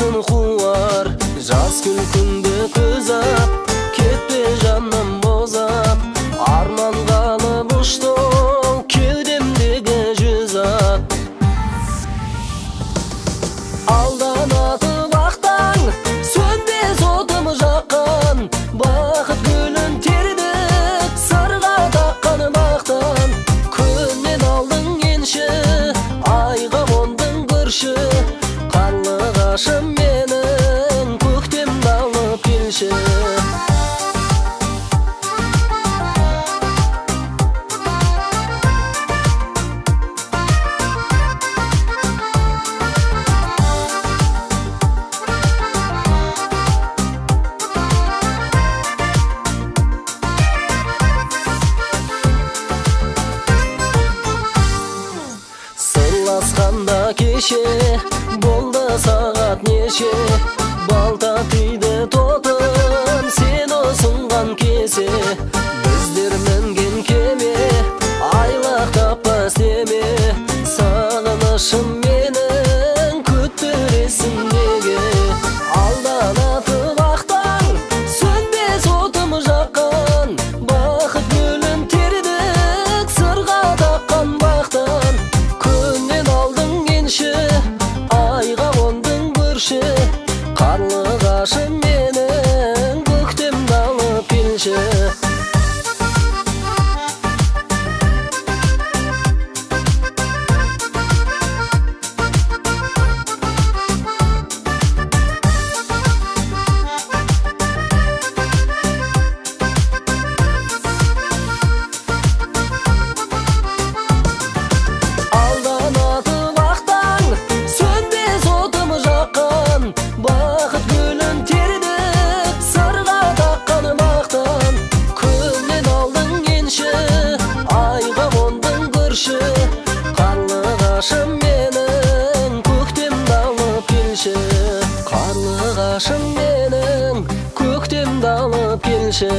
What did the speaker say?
Аясын қуар жаз күлкінде көз ап, кетпе жаным бозап, арман қалып ұшты кеудемдегі жүз ат. Алданаты бақтан сөнбес отым жаққан, бақыт гүлін тердік сырға таққан бақтан. Күннен алдың енші, айға қондың көрші, қарлығашым менің көктемді алып келші. Сырласқанда кеше болды сағат неше, балта тиді тотын сен ұсынған кесе. Біздер мінген кеме айлақ таппас деме, сағынышым менің күттіресің неге. Алданаты бақтан сөнбес отым жаққан, бақыт гүлін тердік сырға таққан бақтан. Күннен алдың енші, айға қондың көрші, қарлығашым менің көктемді алып келші. Алданаты бақтан сөнбес отым жаққан, бақыт гүлін тердік сырға таққан бақтан. Күннен алдың енші, айға қондың көрші, қарлығашым менің көктемді алып келші. Қарлығашым менің көктемді алып келші.